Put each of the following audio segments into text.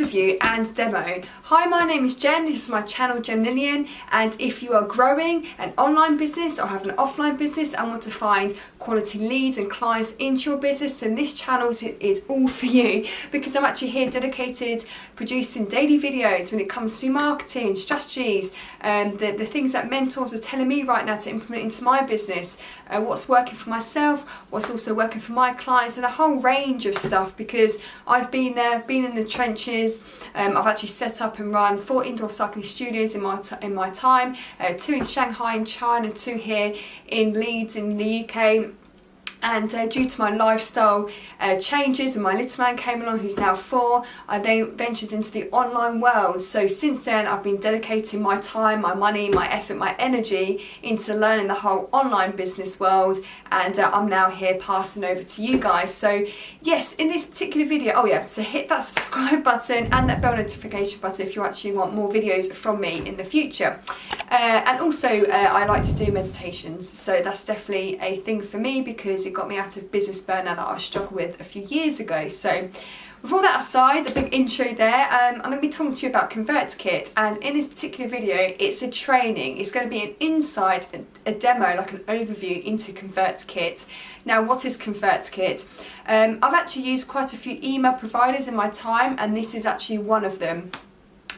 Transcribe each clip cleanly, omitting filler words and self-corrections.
overview and demo. Hi, my name is Jen, this is my channel Jen Lillian, and if you are growing an online business or have an offline business and want to find quality leads and clients into your business, then this channel is all for you, because I'm actually here dedicated producing daily videos when it comes to marketing, strategies, the things that mentors are telling me right now to implement into my business, what's working for myself, what's also working for my clients, and a whole range of stuff, because I've been there, been in the trenches. I've actually set up and run 4 indoor cycling studios in my time, 2 in Shanghai in China, 2 here in Leeds in the UK. And due to my lifestyle changes, when my little man came along, who's now 4, I then ventured into the online world. So since then, I've been dedicating my time, my money, my effort, my energy into learning the whole online business world. And I'm now here passing over to you guys. So yes, in this particular video, so hit that subscribe button and that bell notification button if you actually want more videos from me in the future. And also, I like to do meditations, so that's definitely a thing for me, because it got me out of business burnout that I struggled with a few years ago. So with all that aside, a big intro there, I'm going to be talking to you about ConvertKit, and in this particular video it's a training. It's going to be an insight, a demo, like an overview into ConvertKit. Now, what is ConvertKit? I've actually used quite a few email providers in my time, and this is actually one of them.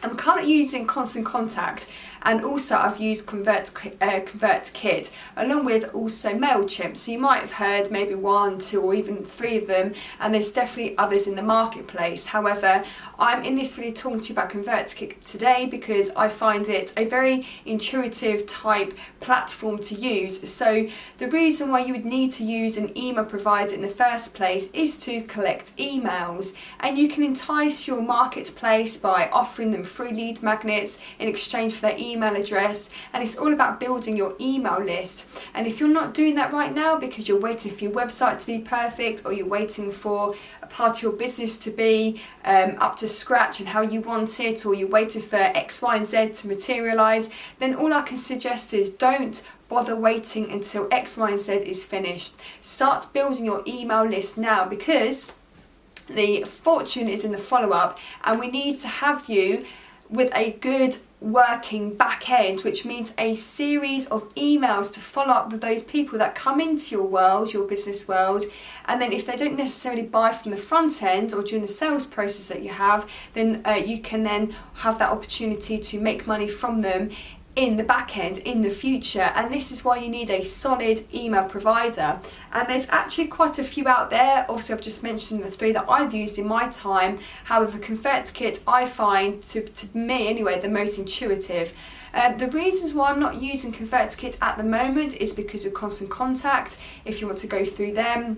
I'm currently using Constant Contact, and also I've used ConvertKit along with also MailChimp. So you might have heard maybe 1, 2 or even 3 of them, and there's definitely others in the marketplace. However, I'm in this video talking to you about ConvertKit today because I find it a very intuitive type platform to use. So the reason why you would need to use an email provider in the first place is to collect emails, and you can entice your marketplace by offering them free lead magnets in exchange for their email address, and it's all about building your email list. And if you're not doing that right now because you're waiting for your website to be perfect, or you're waiting for a part of your business to be up to scratch and how you want it, or you're waiting for X, Y and Z to materialize, then all I can suggest is don't bother waiting until X, Y and Z is finished. Start building your email list now, because the fortune is in the follow-up, and we need to have you with a good working back end, which means a series of emails to follow up with those people that come into your world, your business world. And then if they don't necessarily buy from the front end or during the sales process that you have, then you can then have that opportunity to make money from them in the back end in the future. And this is why you need a solid email provider, and there's actually quite a few out there. Obviously, I've just mentioned the 3 that I've used in my time. However, ConvertKit I find to me anyway the most intuitive. The reasons why I'm not using ConvertKit at the moment is because with Constant Contact, if you want to go through them,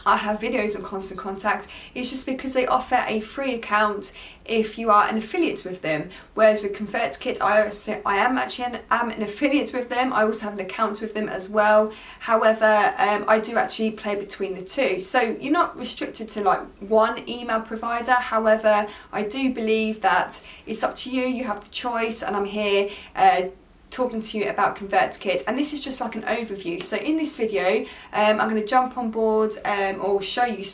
I have videos on Constant Contact. It's just because they offer a free account if you are an affiliate with them. Whereas with ConvertKit, I am actually an affiliate with them. I also have an account with them as well. However, I do actually play between the 2. So you're not restricted to like one email provider. However, I do believe that it's up to you. You have the choice, and I'm here talking to you about ConvertKit, and this is just like an overview. So in this video, I'm going to jump on board or show you,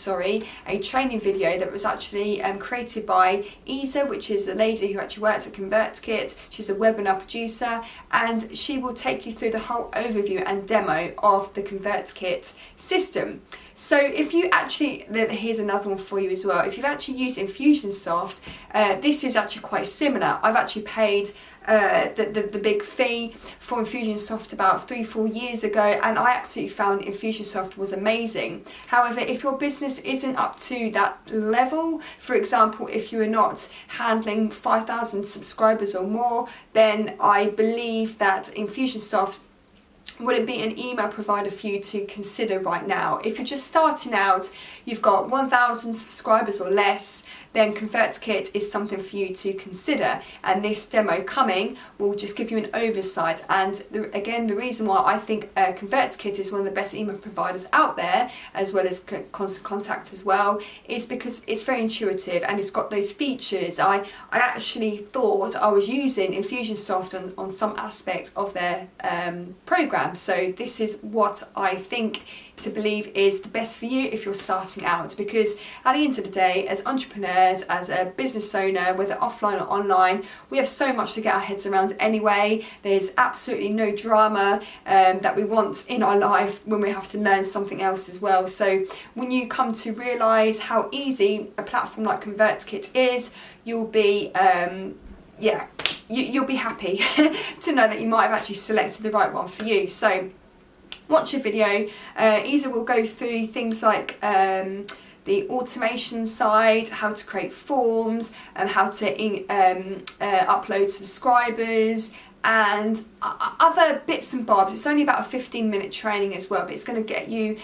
a training video that was actually created by Isa, which is a lady who actually works at ConvertKit. She's a webinar producer, and she will take you through the whole overview and demo of the ConvertKit system. So if you actually, here's another one for you as well. If you've actually used Infusionsoft, this is actually quite similar. I've actually paid the big fee for Infusionsoft about 3-4 years ago, and I absolutely found Infusionsoft was amazing. However, if your business isn't up to that level, for example, if you are not handling 5,000 subscribers or more, then I believe that Infusionsoft wouldn't be an email provider for you to consider right now. If you're just starting out, you've got 1,000 subscribers or less, then ConvertKit is something for you to consider, and this demo coming will just give you an oversight. And again, the reason why I think ConvertKit is one of the best email providers out there, as well as Constant Contact as well, is because it's very intuitive and it's got those features. I actually thought I was using Infusionsoft on some aspects of their program, am. So this is what I think to believe is the best for you if you're starting out, because at the end of the day, as entrepreneurs, as a business owner, whether offline or online, we have so much to get our heads around anyway. There's absolutely no drama that we want in our life when we have to learn something else as well. So when you come to realise how easy a platform like ConvertKit is, you'll be you'll be happy to know that you might have actually selected the right one for you. So watch a video. Isa will go through things like the automation side, how to create forms, how to upload subscribers, and other bits and bobs. It's only about a 15-minute training as well, but it's going to get you,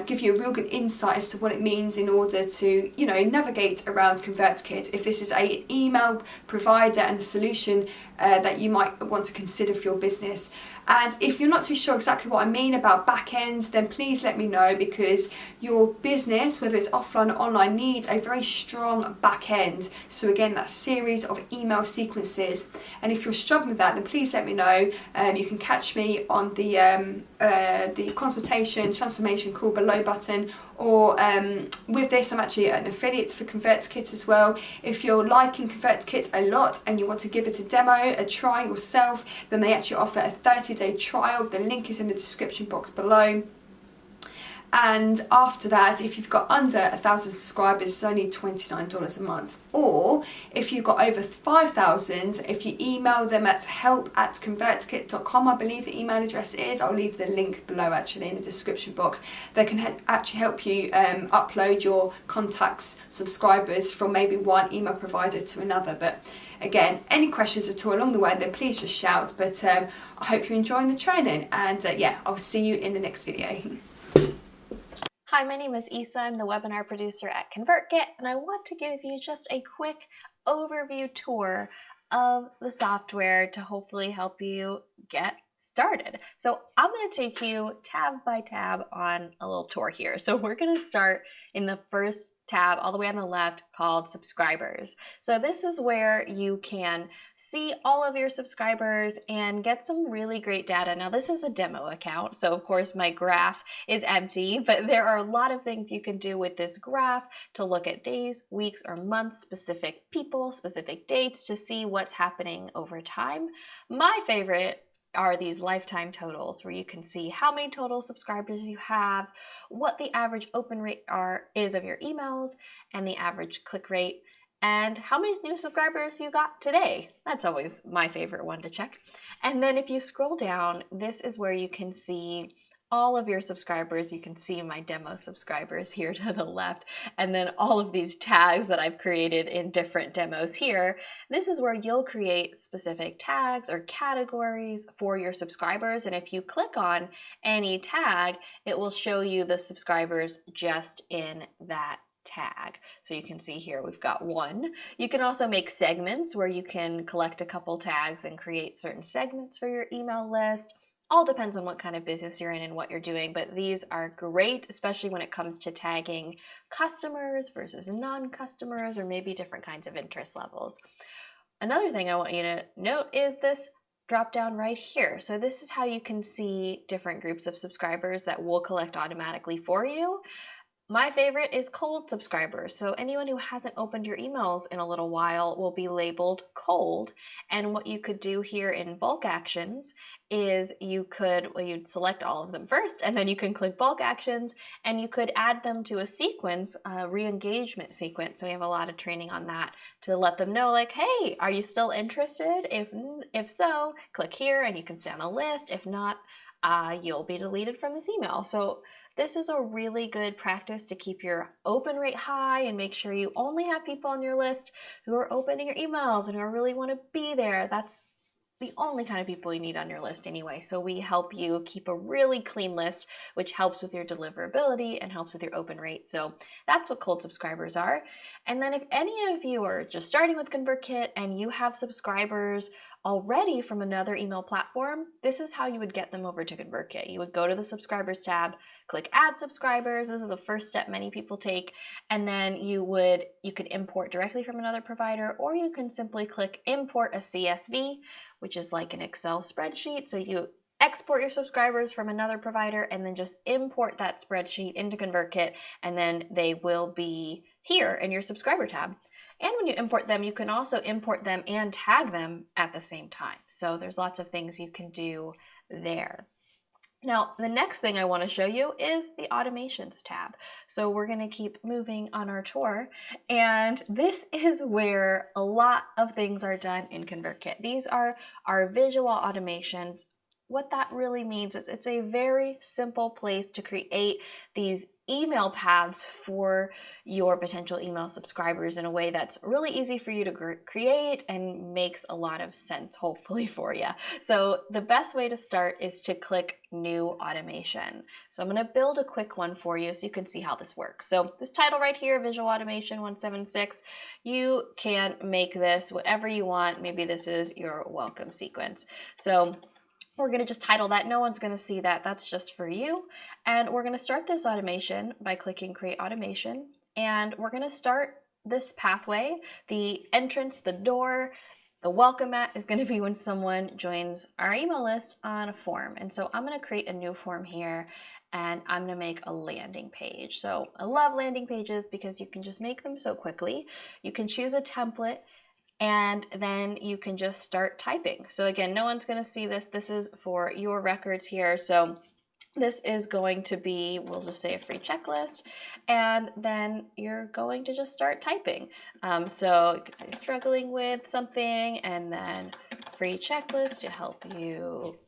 give you a real good insight as to what it means in order to, you know, navigate around ConvertKit. If this is an email provider and a solution that you might want to consider for your business. And if you're not too sure exactly what I mean about back end, then please let me know, because your business, whether it's offline or online, needs a very strong back end. So again, that series of email sequences. And if you're struggling with that, then please let me know. You can catch me on the consultation transformation call below button, or with this, I'm actually an affiliate for ConvertKit as well. If you're liking ConvertKit a lot and you want to give it a demo, a try yourself, then they actually offer a 30-day trial. The link is in the description box below. And after that, if you've got under 1,000 subscribers, it's only $29 a month. Or if you've got over 5,000, if you email them at help@convertkit.com, I believe the email address is, I'll leave the link below actually in the description box, they can actually help you upload your contacts, subscribers from maybe one email provider to another. But again, any questions at all along the way, then please just shout. But I hope you're enjoying the training, and yeah, I'll see you in the next video. Hi, my name is Isa. I'm the webinar producer at ConvertKit, and I want to give you just a quick overview tour of the software to hopefully help you get started. So I'm going to take you tab by tab on a little tour here. So we're going to start in the first tab all the way on the left called subscribers. So this is where you can see all of your subscribers and get some really great data. Now this is a demo account, so of course my graph is empty, but there are a lot of things you can do with this graph to look at days, weeks, or months, specific people, specific dates, to see what's happening over time. My favorite are these lifetime totals, where you can see how many total subscribers you have, what the average open rate is of your emails, and the average click rate, and how many new subscribers you got today. That's always my favorite one to check. And then if you scroll down, this is where you can see all of your subscribers. You can see my demo subscribers here to the left, and then all of these tags that I've created in different demos here. This is where you'll create specific tags or categories for your subscribers, and if you click on any tag, it will show you the subscribers just in that tag. So you can see here we've got one. You can also make segments where you can collect a couple tags and create certain segments for your email list. All depends on what kind of business you're in and what you're doing, but these are great, especially when it comes to tagging customers versus non-customers, or maybe different kinds of interest levels. Another thing I want you to note is this drop down right here. So this is how you can see different groups of subscribers that will collect automatically for you. My favorite is cold subscribers. So anyone who hasn't opened your emails in a little while will be labeled cold. And what you could do here in bulk actions is you'd select all of them first, and then you can click bulk actions, and you could add them to a sequence, a re-engagement sequence. So we have a lot of training on that to let them know, like, hey, are you still interested? If so, click here and you can stay on the list. If not, you'll be deleted from this email. So this is a really good practice to keep your open rate high and make sure you only have people on your list who are opening your emails and who really want to be there. That's the only kind of people you need on your list anyway. So we help you keep a really clean list, which helps with your deliverability and helps with your open rate. So that's what cold subscribers are. And then if any of you are just starting with ConvertKit and you have subscribers already from another email platform, this is how you would get them over to ConvertKit. You would go to the subscribers tab, click add subscribers. This is a first step many people take. And then you could import directly from another provider, or you can simply click import a CSV, which is like an Excel spreadsheet. So you export your subscribers from another provider and then just import that spreadsheet into ConvertKit, and then they will be here in your subscriber tab. And when you import them, you can also import them and tag them at the same time. So there's lots of things you can do there. Now, the next thing I want to show you is the automations tab. So we're going to keep moving on our tour, and this is where a lot of things are done in ConvertKit. These are our visual automations. What that really means is it's a very simple place to create these email paths for your potential email subscribers in a way that's really easy for you to create and makes a lot of sense, hopefully, for you. So the best way to start is to click New Automation. So I'm going to build a quick one for you so you can see how this works. So this title right here, Visual Automation 176, you can make this whatever you want. Maybe this is your welcome sequence. So we're going to just title that. No one's going to see that. That's just for you. And we're going to start this automation by clicking Create Automation. And we're going to start this pathway. The entrance, the door, the welcome mat is going to be when someone joins our email list on a form. And so I'm going to create a new form here, and I'm going to make a landing page. So I love landing pages because you can just make them so quickly. You can choose a template, and then you can just start typing. So again, no one's going to see this. This is for your records here. So this is going to be, we'll just say, a free checklist, and then you're going to just start typing. So you could say struggling with something, and then free checklist to help you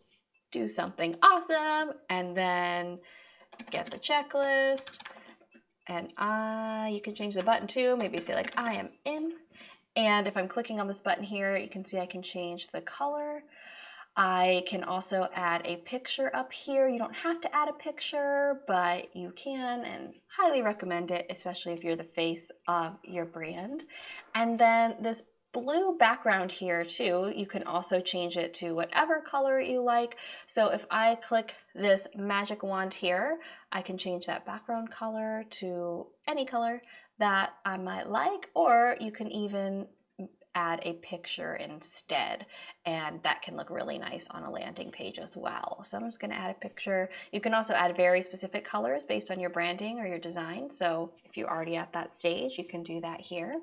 do something awesome, and then get the checklist. And you can change the button too. Maybe say like, I am in. And if I'm clicking on this button here, you can see I can change the color. I can also add a picture up here. You don't have to add a picture, but you can, and highly recommend it, especially if you're the face of your brand. And then this blue background here too, you can also change it to whatever color you like. So if I click this magic wand here, I can change that background color to any color that I might like, or you can even add a picture instead, and that can look really nice on a landing page as well. So I'm just going to add a picture. You can also add very specific colors based on your branding or your design. So if you're already at that stage, you can do that here.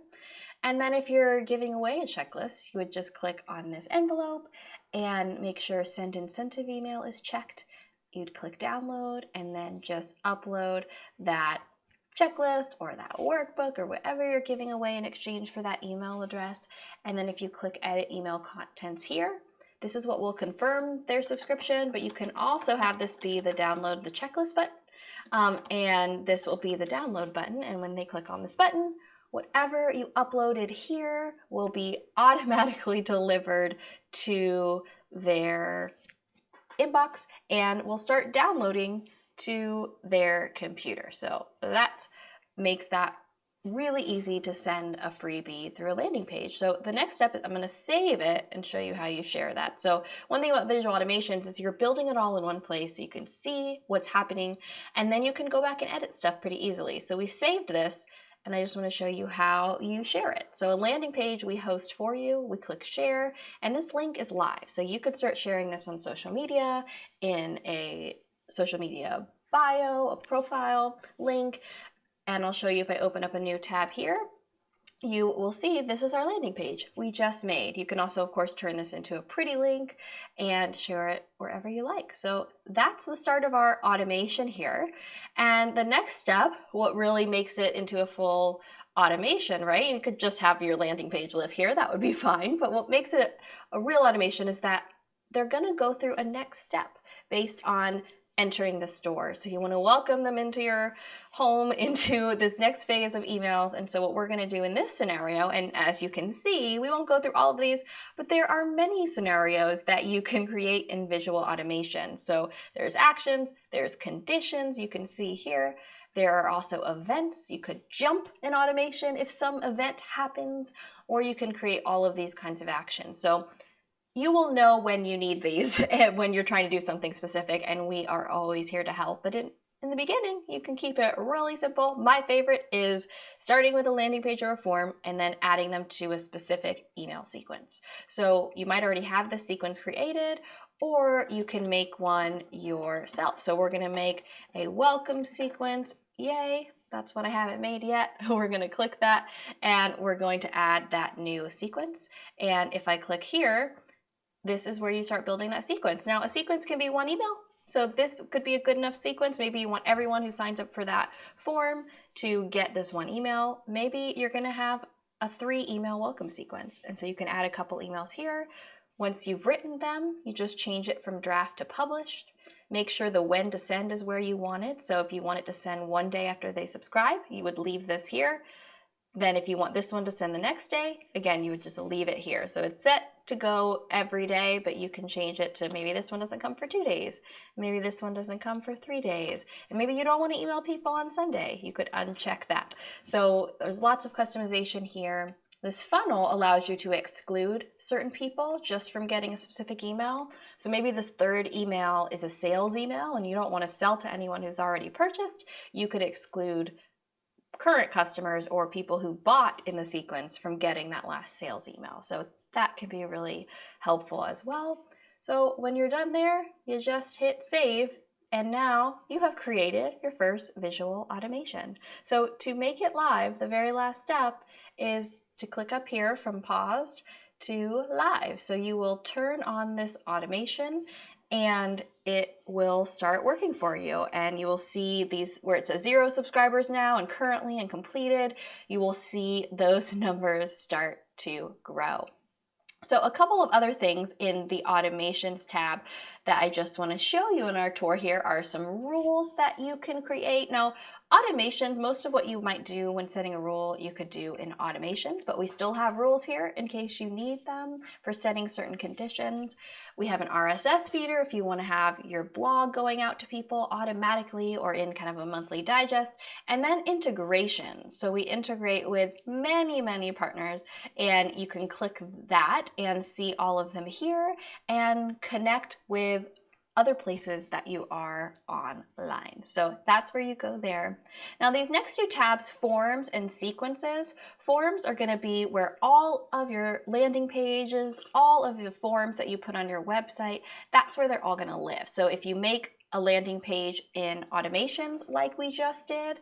And then if you're giving away a checklist, you would just click on this envelope and make sure send incentive email is checked. You'd click download and then just upload that checklist or that workbook or whatever you're giving away in exchange for that email address. And then if you click edit email contents here, this is what will confirm their subscription, but you can also have this be the download the checklist button, and this will be the download button. And when they click on this button, whatever you uploaded here will be automatically delivered to their inbox and will start downloading to their computer. So that makes that really easy to send a freebie through a landing page. So the next step is I'm going to save it and show you how you share that. So one thing about visual automations is you're building it all in one place so you can see what's happening, and then you can go back and edit stuff pretty easily. So we saved this, and I just want to show you how you share it. So a landing page we host for you, we click share, and this link is live. So you could start sharing this on social media, in a social media bio, a profile link, and I'll show you if I open up a new tab here, you will see this is our landing page we just made. You can also, of course, turn this into a pretty link and share it wherever you like. So that's the start of our automation here. And the next step, what really makes it into a full automation, right? You could just have your landing page live here, that would be fine. But what makes it a real automation is that they're gonna go through a next step based on entering the store. So you want to welcome them into your home, into this next phase of emails. And so what we're going to do in this scenario, and as you can see, we won't go through all of these, but there are many scenarios that you can create in visual automation. So there's actions, there's conditions, you can see here. There are also events. You could jump in automation if some event happens, or you can create all of these kinds of actions. So you will know when you need these when you're trying to do something specific, and we are always here to help. But in in the beginning, you can keep it really simple. My favorite is starting with a landing page or a form and then adding them to a specific email sequence. So you might already have this sequence created, or you can make one yourself. So we're going to make a welcome sequence. Yay! That's what I haven't made yet. We're going to click that and we're going to add that new sequence. And if I click here, this is where you start building that sequence. Now, a sequence can be one email. So this could be a good enough sequence. Maybe you want everyone who signs up for that form to get this one email. Maybe you're going to have a 3 email welcome sequence. And so you can add a couple emails here. Once you've written them, you just change it from draft to published. Make sure the when to send is where you want it. So if you want it to send one day after they subscribe, you would leave this here. Then if you want this one to send the next day, again, you would just leave it here. So it's set to go every day, but you can change it to maybe this one doesn't come for 2 days. Maybe this one doesn't come for 3 days. And maybe you don't want to email people on Sunday. You could uncheck that. So there's lots of customization here. This funnel allows you to exclude certain people just from getting a specific email. So maybe this 3rd email is a sales email and you don't want to sell to anyone who's already purchased. You could exclude current customers or people who bought in the sequence from getting that last sales email. So that can be really helpful as well. So when you're done there, you just hit save, and now you have created your first visual automation. So to make it live, the very last step is to click up here from paused to live. So you will turn on this automation and it will start working for you. And you will see these where it says 0 subscribers now and currently and completed. You will see those numbers start to grow. So a couple of other things in the automations tab that I just want to show you in our tour here are some rules that you can create. Now, automations, most of what you might do when setting a rule, you could do in automations, but we still have rules here in case you need them for setting certain conditions. We have an RSS feeder if you want to have your blog going out to people automatically or in kind of a monthly digest, and then integration. So we integrate with many, many partners, and you can click that and see all of them here and connect with other places that you are online. So that's where you go there. Now these next 2 tabs, forms and sequences. Forms are going to be where all of your landing pages, all of the forms that you put on your website, that's where they're all going to live. So if you make a landing page in automations like we just did,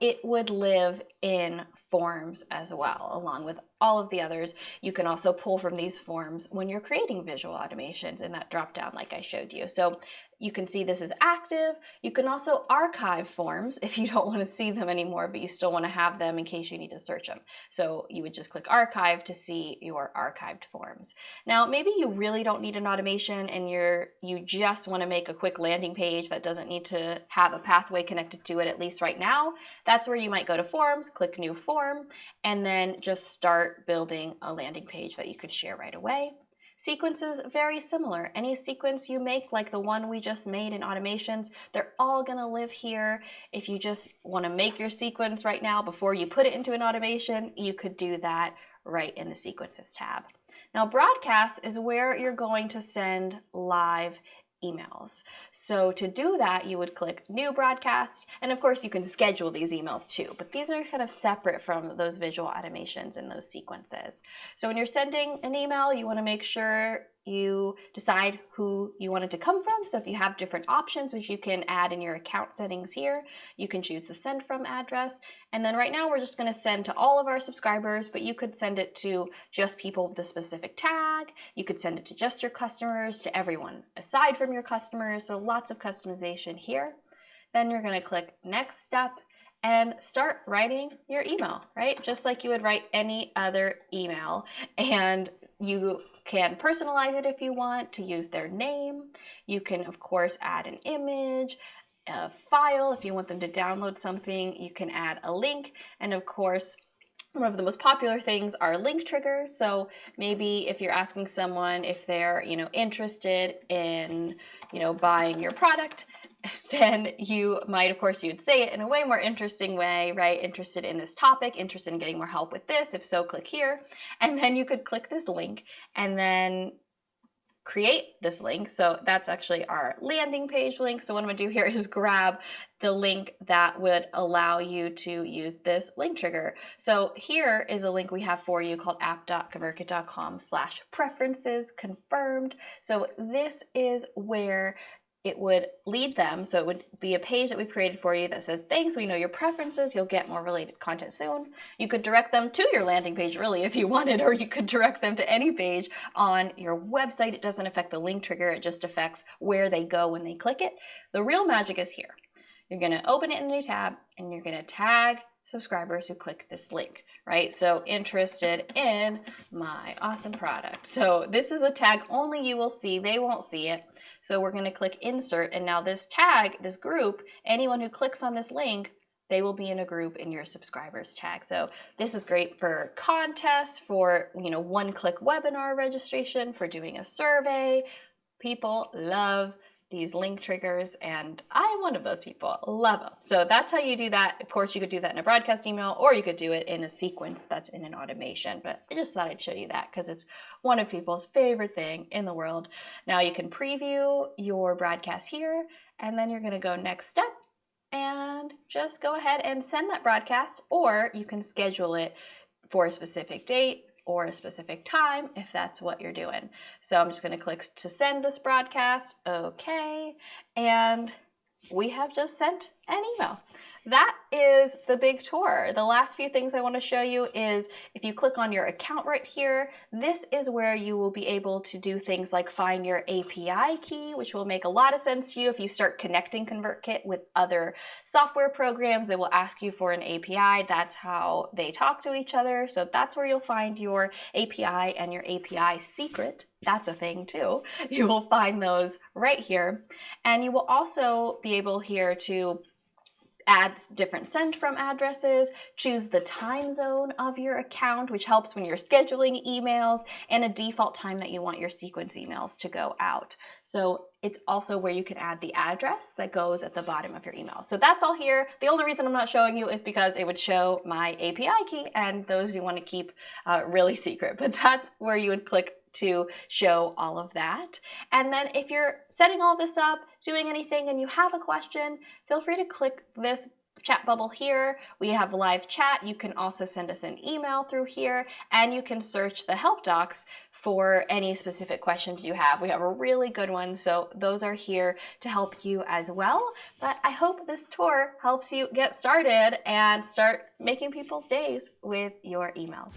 it would live in forms as well, along with all of the others. You can also pull from these forms when you're creating visual automations in that drop down like I showed you. So you can see this is active. You can also archive forms if you don't want to see them anymore, but you still want to have them in case you need to search them. So you would just click archive to see your archived forms. Now, maybe you really don't need an automation and you just want to make a quick landing page that doesn't need to have a pathway connected to it, at least right now. That's where you might go to forms, click new form, and then just start building a landing page that you could share right away. Sequences, very similar. Any sequence you make, like the one we just made in automations, they're all gonna live here. If you just wanna make your sequence right now before you put it into an automation, you could do that right in the sequences tab. Now, broadcast is where you're going to send live emails. So to do that, you would click new broadcast, and of course you can schedule these emails too, but these are kind of separate from those visual automations and those sequences. So when you're sending an email, you want to make sure you decide who you want it to come from. So if you have different options, which you can add in your account settings here, you can choose the send from address. And then right now we're just going to send to all of our subscribers, but you could send it to just people with a specific tag. You could send it to just your customers, to everyone aside from your customers. So lots of customization here. Then you're going to click next step and start writing your email, right? Just like you would write any other email. And you can personalize it if you want to use their name. You can, of course, add an image, a file. If you want them to download something, you can add a link. And of course, one of the most popular things are link triggers. So maybe if you're asking someone if they're, interested in, buying your product, then you might, of course, you'd say it in a way more interesting way, right? Interested in this topic, interested in getting more help with this. If so, click here. And then you could click this link and then create this link. So that's actually our landing page link. So what I'm gonna do here is grab the link that would allow you to use this link trigger. So here is a link we have for you called app.convertkit.com/preferences confirmed. So this is where it would lead them. So it would be a page that we've created for you that says, thanks, we know your preferences, you'll get more related content soon. You could direct them to your landing page really if you wanted, or you could direct them to any page on your website. It doesn't affect the link trigger, it just affects where they go when they click it. The real magic is here. You're gonna open it in a new tab and you're gonna tag subscribers who click this link, right? So interested in my awesome product. So this is a tag only you will see, they won't see it. So we're going to click insert, and now this tag, this group, anyone who clicks on this link, they will be in a group in your subscribers tag. So this is great for contests, for one-click webinar registration, for doing a survey. People love these link triggers, and I'm one of those people. Love them. So that's how you do that. Of course, you could do that in a broadcast email, or you could do it in a sequence that's in an automation. But I just thought I'd show you that because it's one of people's favorite thing in the world. Now you can preview your broadcast here, and then you're going to go next step and just go ahead and send that broadcast, or you can schedule it for a specific date or a specific time if that's what you're doing. So I'm just going to click to send this broadcast. Okay. And we have just sent an email. That is the big tour. The last few things I want to show you is if you click on your account right here, this is where you will be able to do things like find your API key, which will make a lot of sense to you if you start connecting ConvertKit with other software programs. They will ask you for an API. That's how they talk to each other. So that's where you'll find your API and your API secret. That's a thing too. You will find those right here. And you will also be able here to add different send from addresses, choose the time zone of your account, which helps when you're scheduling emails, and a default time that you want your sequence emails to go out. So it's also where you can add the address that goes at the bottom of your email. So that's all here. The only reason I'm not showing you is because it would show my API key, and those you want to keep really secret, but that's where you would click to show all of that. And then if you're setting all this up, doing anything, and you have a question, feel free to click this chat bubble here. We have live chat. You can also send us an email through here, and you can search the help docs for any specific questions you have. We have a really good one, so those are here to help you as well. But I hope this tour helps you get started and start making people's days with your emails.